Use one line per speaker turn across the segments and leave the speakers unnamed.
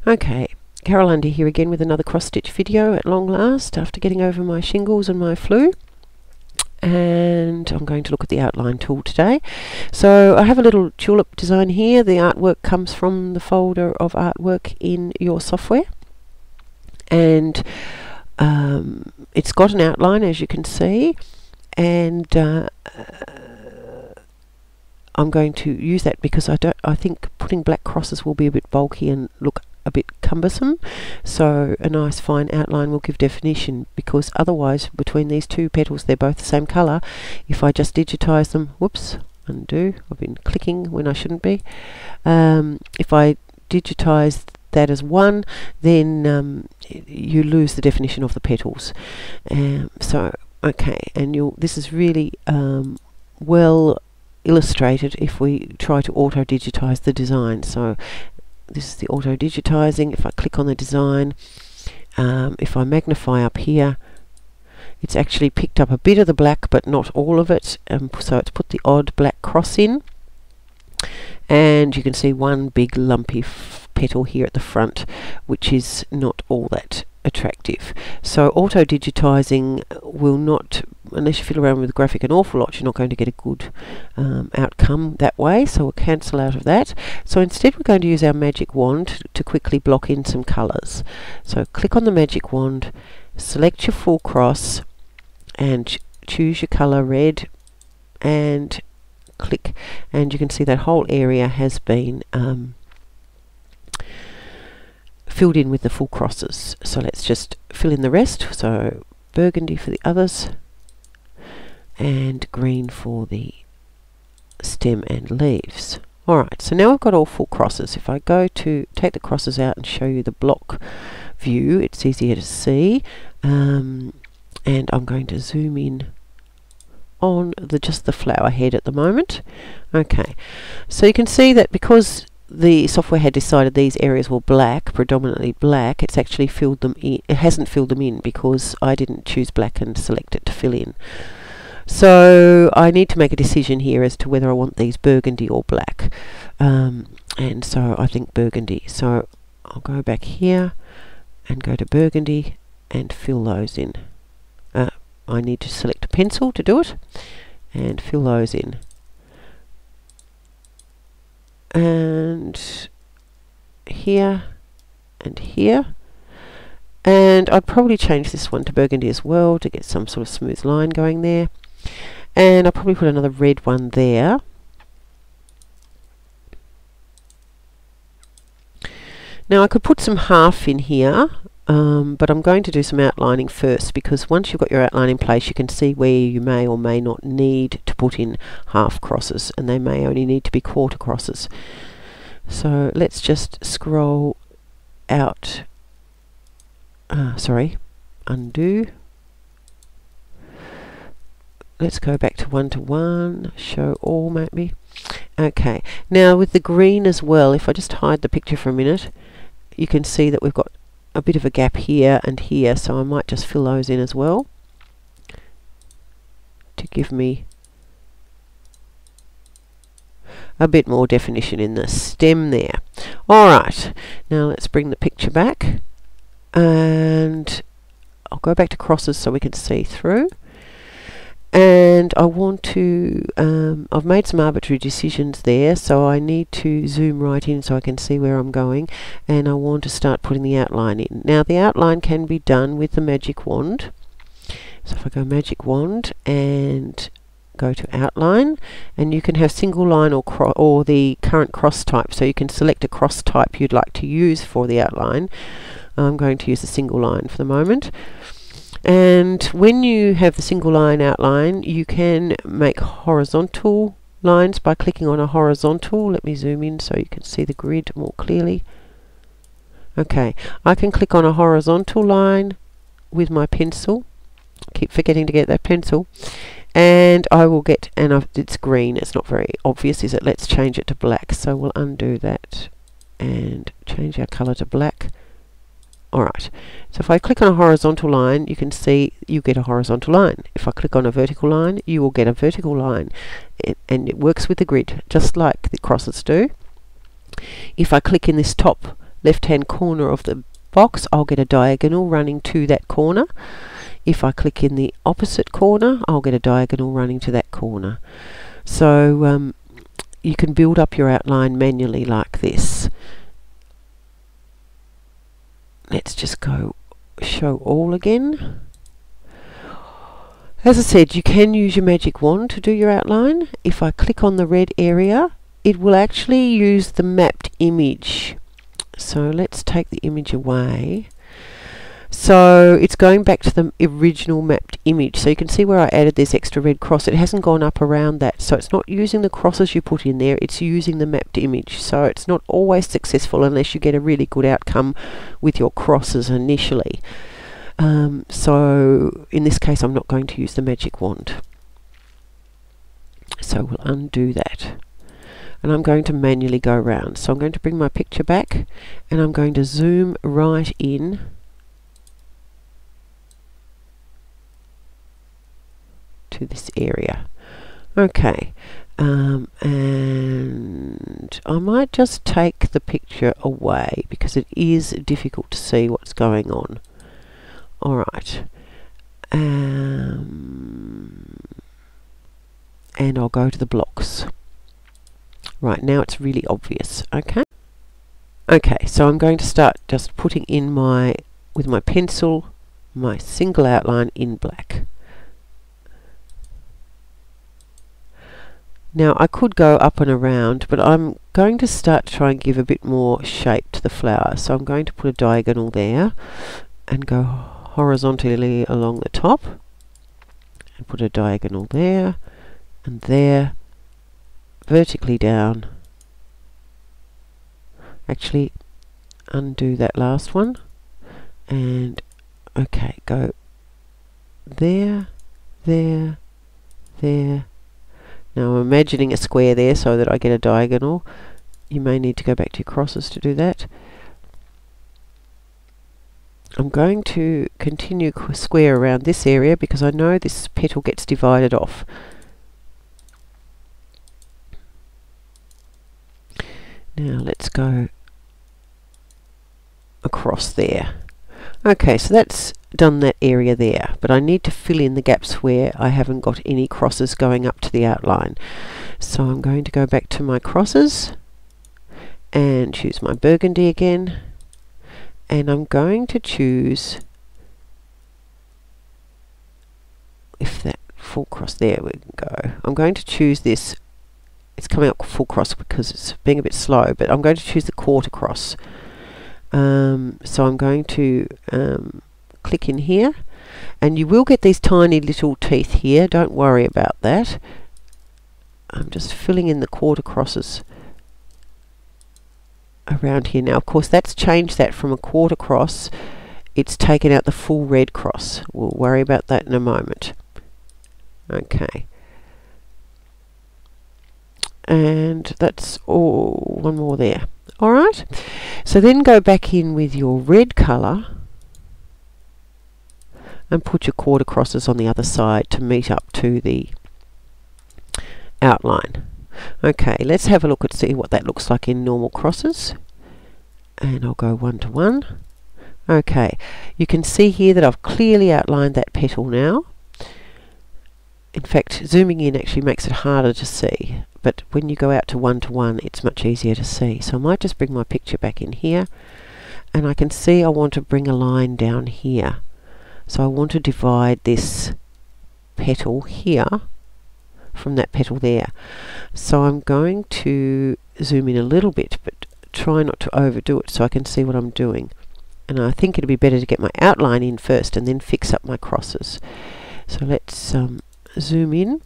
Okay, Carol Under here again with another cross stitch video at long last after getting over my shingles and my flu. And I'm going to look at the outline tool today. So I have a little tulip design here. The artwork comes from the folder of artwork in your software, and it's got an outline, as you can see, and I'm going to use that because I think putting black crosses will be a bit bulky and look a bit cumbersome, so a nice fine outline will give definition, because otherwise between these two petals, they're both the same colour. If I just digitize them, whoops, undo, I've been clicking when I shouldn't be. If I digitize that as one, then you lose the definition of the petals. So okay, and this is really well illustrated if we try to auto digitize the design. So this is the auto digitizing. If I click on the design, if I magnify up here, it's actually picked up a bit of the black but not all of it, so it's put the odd black cross in, and you can see one big lumpy petal here at the front, which is not all that attractive. So auto digitizing will not, unless you fiddle around with the graphic an awful lot, you're not going to get a good outcome that way, so we'll cancel out of that. So instead we're going to use our magic wand to quickly block in some colours. So click on the magic wand, select your full cross and choose your colour red, and click, and you can see that whole area has been filled in with the full crosses. So let's just fill in the rest. So burgundy for the others, and green for the stem and leaves. Alright, so now we've got all full crosses. If I go to take the crosses out and show you the block view, it's easier to see, and I'm going to zoom in on just the flower head at the moment. Okay, so you can see that because the software had decided these areas were black, predominantly black, it's actually filled them in. It hasn't filled them in because I didn't choose black and select it to fill in. So I need to make a decision here as to whether I want these burgundy or black, and so I think burgundy. So I'll go back here and go to burgundy and fill those in. I need to select a pencil to do it and fill those in. And here and here, and I'd probably change this one to burgundy as well to get some sort of smooth line going there, and I'll probably put another red one there. Now I could put some half in here, but I'm going to do some outlining first, because once you've got your outline in place you can see where you may or may not need to put in half crosses, and they may only need to be quarter crosses. So let's just scroll out, sorry, undo. Let's go back to 1 to 1, show all maybe. Okay, now with the green as well, if I just hide the picture for a minute, you can see that we've got a bit of a gap here and here, so I might just fill those in as well to give me a bit more definition in the stem there. Alright, now let's bring the picture back, and I'll go back to crosses so we can see through. And I want to, I've made some arbitrary decisions there, so I need to zoom right in so I can see where I'm going, and I want to start putting the outline in. Now the outline can be done with the magic wand. So if I go magic wand and go to outline, and you can have single line or the current cross type, so you can select a cross type you'd like to use for the outline. I'm going to use a single line for the moment. And when you have the single line outline, you can make horizontal lines by clicking on a horizontal. Let me zoom in so you can see the grid more clearly. Okay, I can click on a horizontal line with my pencil. Keep forgetting to get that pencil. And I will get, and it's green, it's not very obvious, is it? Let's change it to black. So we'll undo that and change our colour to black. Alright, so if I click on a horizontal line, you can see you get a horizontal line. If I click on a vertical line, you will get a vertical line. And it works with the grid, just like the crosses do. If I click in this top left hand corner of the box, I'll get a diagonal running to that corner. If I click in the opposite corner, I'll get a diagonal running to that corner. So you can build up your outline manually like this. Let's just go show all again. As I said, you can use your magic wand to do your outline. If I click on the red area, it will actually use the mapped image. So let's take the image away. So it's going back to the original mapped image. So you can see where I added this extra red cross. It hasn't gone up around that. So it's not using the crosses you put in there. It's using the mapped image. So it's not always successful unless you get a really good outcome with your crosses initially. So in this case, I'm not going to use the magic wand. So we'll undo that. And I'm going to manually go around. So I'm going to bring my picture back and I'm going to zoom right in to this area. Okay, and I might just take the picture away because it is difficult to see what's going on. Alright, and I'll go to the blocks. Right, now it's really obvious. Okay, so I'm going to start just putting in with my pencil, my single outline in black. Now I could go up and around, but I'm going to start to try and give a bit more shape to the flower. So I'm going to put a diagonal there and go horizontally along the top and put a diagonal there and there, vertically down. Actually, undo that last one and okay, go there, there, there. Now I'm imagining a square there so that I get a diagonal. You may need to go back to your crosses to do that. I'm going to continue square around this area because I know this petal gets divided off. Now let's go across there. Okay, so that's done that area there, but I need to fill in the gaps where I haven't got any crosses going up to the outline. So I'm going to go back to my crosses and choose my burgundy again, and I'm going to choose, if that full cross, there we go. I'm going to choose this. It's coming up full cross because it's being a bit slow, but I'm going to choose the quarter cross. So I'm going to click in here, and you will get these tiny little teeth here. Don't worry about that. I'm just filling in the quarter crosses around here. Now of course that's changed that from a quarter cross. It's taken out the full red cross. We'll worry about that in a moment. Okay, and that's all. One more there. Alright, so then go back in with your red colour and put your quarter crosses on the other side to meet up to the outline. Okay, let's have a look and see what that looks like in normal crosses. And I'll go 1 to 1. Okay, you can see here that I've clearly outlined that petal now. In fact, zooming in actually makes it harder to see, but when you go out to 1 to 1 it's much easier to see. So I might just bring my picture back in here, and I can see I want to bring a line down here. So I want to divide this petal here from that petal there. So I'm going to zoom in a little bit, but try not to overdo it so I can see what I'm doing. And I think it'd be better to get my outline in first and then fix up my crosses. So let's zoom in.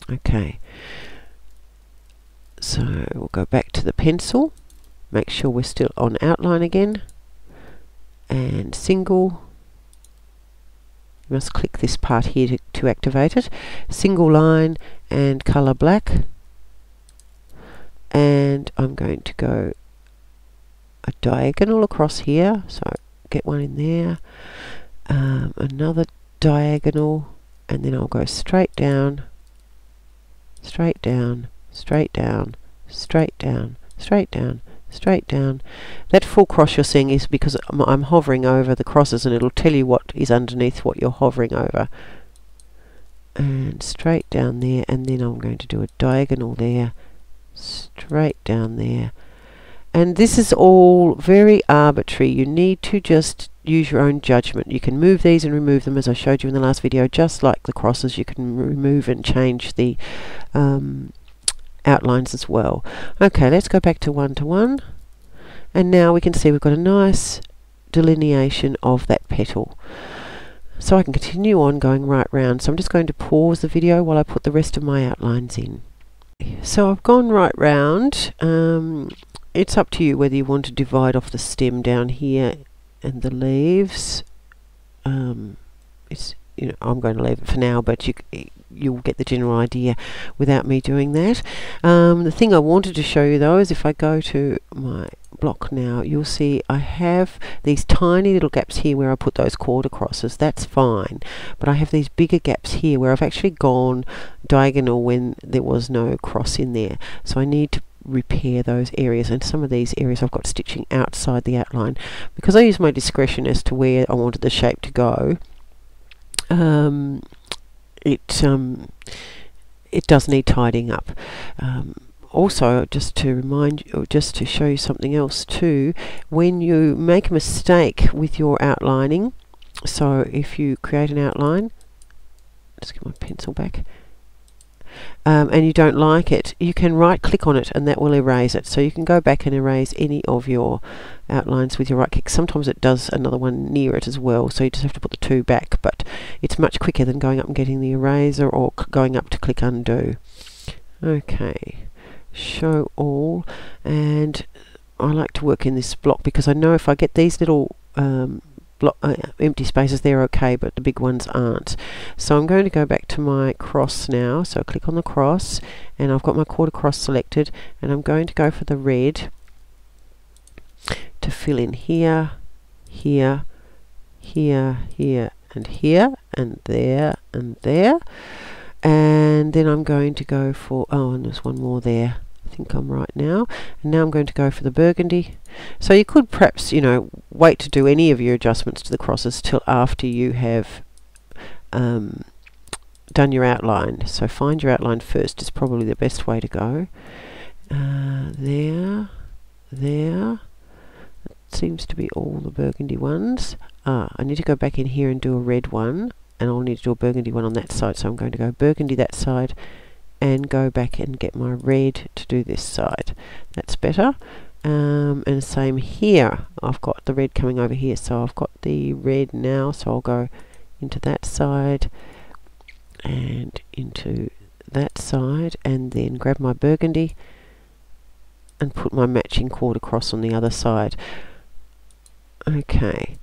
Okay, so we'll go back to the pencil, make sure we're still on outline again, and single. You must click this part here to activate it. Single line and colour black, and I'm going to go a diagonal across here, so get one in there, another diagonal, and then I'll go straight down, straight down, straight down, straight down, straight down, straight down. That full cross you're seeing is because I'm hovering over the crosses, and it'll tell you what is underneath what you're hovering over. And straight down there, and then I'm going to do a diagonal there, straight down there. And this is all very arbitrary. You need to just use your own judgment. You can move these and remove them, as I showed you in the last video, just like the crosses. You can remove and change the outlines as well. Okay, let's go back to 1 to 1, and now we can see we've got a nice delineation of that petal. So I can continue on going right round. So I'm just going to pause the video while I put the rest of my outlines in. So I've gone right round. It's up to you whether you want to divide off the stem down here and the leaves. It's, you know, I'm going to leave it for now, but you'll get the general idea without me doing that. The thing I wanted to show you though is if I go to my block now, you'll see I have these tiny little gaps here where I put those quarter crosses. That's fine, but I have these bigger gaps here where I've actually gone diagonal when there was no cross in there. So I need to repair those areas, and some of these areas I've got stitching outside the outline because I use my discretion as to where I wanted the shape to go. It does need tidying up. Also, just to remind you, or just to show you something else too, when you make a mistake with your outlining, so if you create an outline, let's get my pencil back, and you don't like it, you can right click on it and that will erase it. So you can go back and erase any of your outlines with your right click. Sometimes it does another one near it as well, so you just have to put the two back, but it's much quicker than going up and getting the eraser or going up to click undo. Okay, show all, and I like to work in this block because I know if I get these little empty spaces, they're okay, but the big ones aren't. So I'm going to go back to my cross now, so click on the cross, and I've got my quarter cross selected, and I'm going to go for the red to fill in here, here, here, here, and here, and there, and there. And then I'm going to go for, oh, and there's one more there. I think I'm right now. And now I'm going to go for the burgundy. So you could perhaps, you know, wait to do any of your adjustments to the crosses till after you have done your outline. So find your outline first is probably the best way to go. There, there. That seems to be all the burgundy ones. I need to go back in here and do a red one, and I'll need to do a burgundy one on that side. So I'm going to go burgundy that side and go back and get my red to do this side. That's better. And same here, I've got the red coming over here, so I've got the red now, so I'll go into that side and into that side, and then grab my burgundy and put my matching quarter cross on the other side. Okay,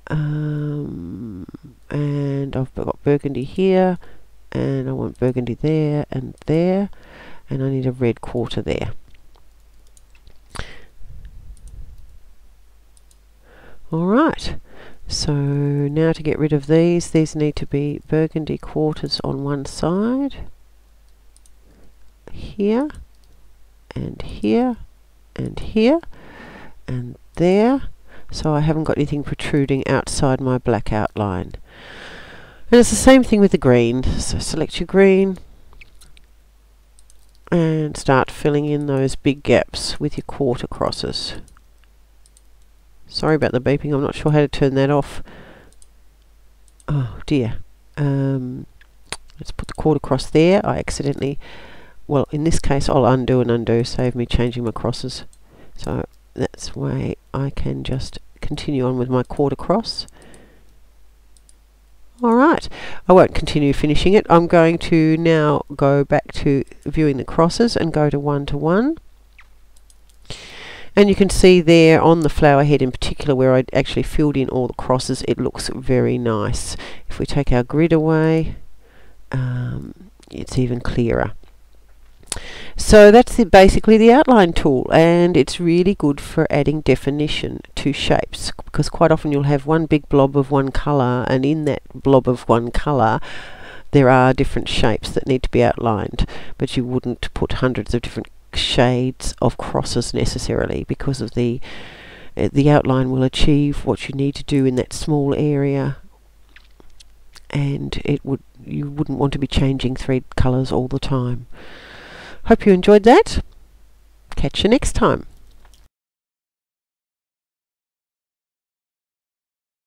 and I've got burgundy here, and I want burgundy there, and I need a red quarter there. Alright, so now to get rid of these need to be burgundy quarters on one side, here, and here, and here, and there, so I haven't got anything protruding outside my black outline. And it's the same thing with the green, so select your green and start filling in those big gaps with your quarter crosses. Sorry about the beeping, I'm not sure how to turn that off. Oh dear. Let's put the quarter cross there. I accidentally, well in this case I'll undo and undo, save me changing my crosses. So that's the way I can just continue on with my quarter cross. Alright, I won't continue finishing it. I'm going to now go back to viewing the crosses and go to 1 to 1. And you can see there on the flower head in particular where I actually filled in all the crosses, it looks very nice. If we take our grid away, it's even clearer. So that's basically the outline tool, and it's really good for adding definition to shapes, because quite often you'll have one big blob of one colour, and in that blob of one colour there are different shapes that need to be outlined, but you wouldn't put hundreds of different shades of crosses necessarily, because of the outline will achieve what you need to do in that small area, and you wouldn't want to be changing thread colours all the time. Hope you enjoyed that. Catch you next time.